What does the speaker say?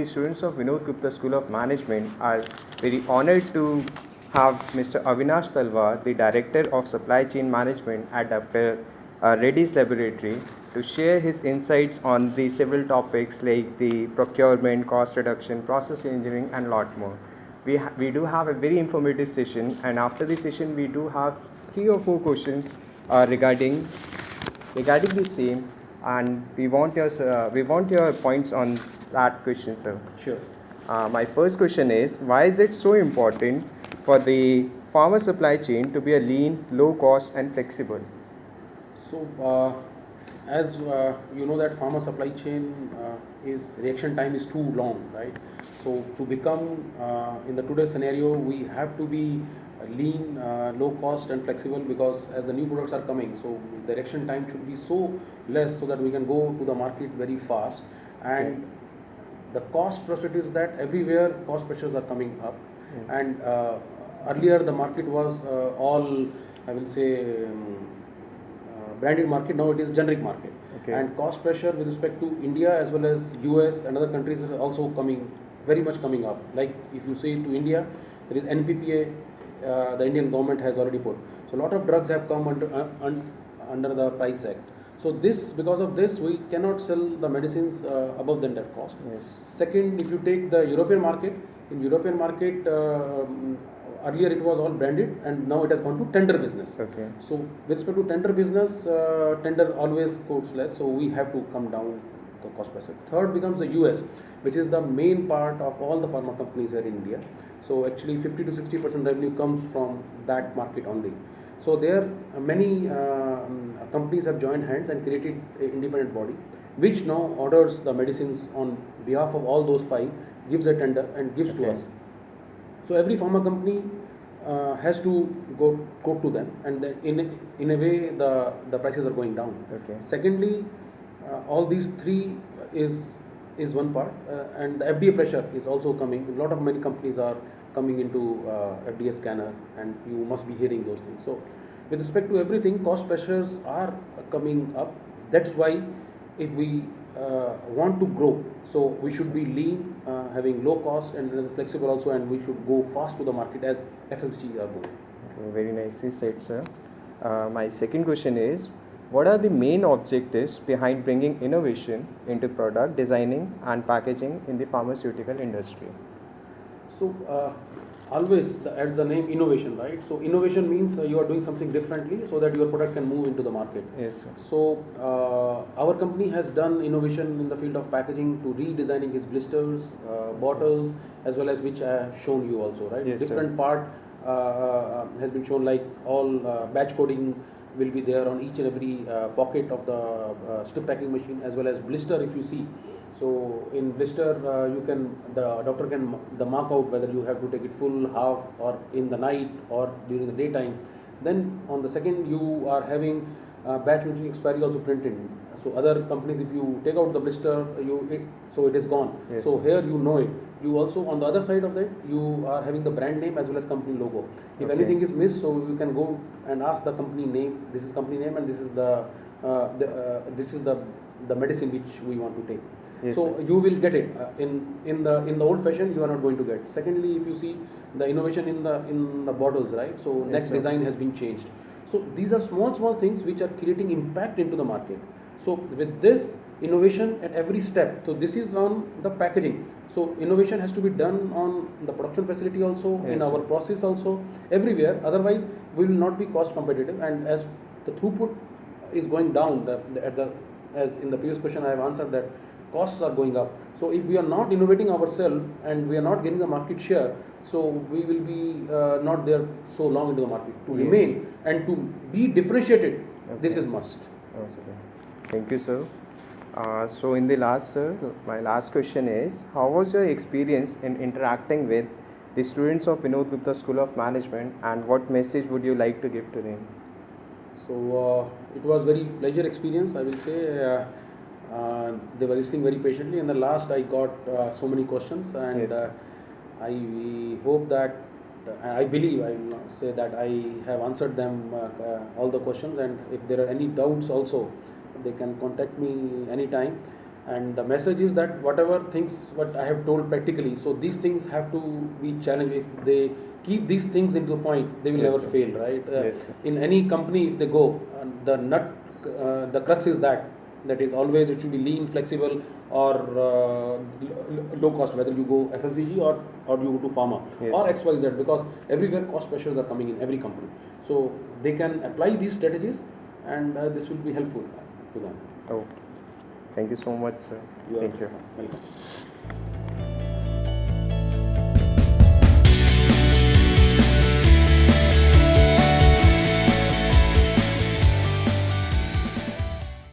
students of Vinod Gupta School of Management are very honored to have Mr. Avinash Talwar, the Director of Supply Chain Management at Dr. Reddy's Laboratory, to share his insights on the several topics like the procurement, cost reduction, process engineering, and lot more. We do have a very informative session, and after the session, we do have 3 or 4 questions regarding the same, and we want your points on that question, sir. Sure. My first question is, why is it so important for the farmer supply chain to be a lean, low cost, and flexible? So, as you know that farmer supply chain is reaction time is too long, right? So to become in the today's scenario, we have to be lean, low cost, and flexible, because as the new products are coming, so the reaction time should be so less so that we can go to the market very fast. And the cost perspective is that everywhere cost pressures are coming up. Yes. And earlier the market was all, I will say, branded market. Now it is generic market. Okay. And cost pressure with respect to India as well as US and other countries is also coming, very much coming up. Like if you say to India, there is NPPA, the Indian government has already put. So a lot of drugs have come under the price act. So this, because of this, we cannot sell the medicines above than that cost. Yes. Second, if you take the European market, in European market, earlier it was all branded, and now it has gone to tender business. Okay. So with respect to tender business, tender always quotes less, so we have to come down the cost pressure. Third becomes the US, which is the main part of all the pharma companies here in India. So actually 50 to 60% revenue comes from that market only. So there many companies have joined hands and created an independent body, which now orders the medicines on behalf of all those five, gives a tender and gives to us. So every pharma company has to go to them, and in a way the prices are going down. Okay. Secondly, all these three is one part, and the FDA pressure is also coming. A lot of many companies are coming into FDA scanner, and you must be hearing those things. So with respect to everything, cost pressures are coming up. That's why if we want to grow, so we should be lean, having low cost and flexible also, and we should go fast to the market as FMCG are going. Okay, very nicely said, sir. My second question is, what are the main objectives behind bringing innovation into product designing and packaging in the pharmaceutical industry? So always as the name innovation, right? So innovation means you are doing something differently so that your product can move into the market. Yes, sir. So our company has done innovation in the field of packaging to redesigning his blisters, bottles, as well as which I have shown you also, right? Yes, Different sir. part has been shown, like all batch coding will be there on each and every pocket of the strip packing machine, as well as blister. If you see, so in blister the doctor can the mark out whether you have to take it full, half, or in the night or during the daytime. Then on the second you are having batch making expiry also printed. So other companies, if you take out the blister, so it is gone. Yes, So sir. here you know it. You also, on the other side of that, you are having the brand name as well as company logo. If Okay. anything is missed, so you can go and ask the company name. This is company name, and this is this is the medicine which we want to take. Yes, So sir. you will get it in the old fashion. You are not going to get. Secondly, if you see the innovation in the bottles, right? So Yes, neck sir. design has been changed. So these are small things which are creating impact into the market. So with this innovation at every step, so this is on the packaging. So innovation has to be done on the production facility also, Yes, in our sir. process also, everywhere. Otherwise, we will not be cost competitive. And as the throughput is going down, as in the previous question I have answered that costs are going up. So if we are not innovating ourselves and we are not getting the market share, so we will be not there so long into the market. To Yes. remain and to be differentiated, this Okay. is must. Okay. Thank you, sir. So in the last, sir, my last question is, how was your experience in interacting with the students of Vinod Gupta School of Management, and what message would you like to give to them? So it was very pleasure experience, I will say. They were listening very patiently. And the last I got so many questions, and Yes. I hope that I believe I will not say that I have answered them all the questions. And if there are any doubts also, they can contact me anytime. And the message is that whatever things what I have told practically, so these things have to be challenged. If they keep these things into the point, they will Yes, never sir. fail, right? Yes, sir. In any company, if they go, the crux is that is always it should be lean, flexible, or low cost. Whether you go FMCG or you go to pharma Yes, or sir. XYZ, because everywhere cost pressures are coming in every company. So they can apply these strategies, and this will be helpful to them. Oh, thank you so much, sir. You are Thank you. welcome.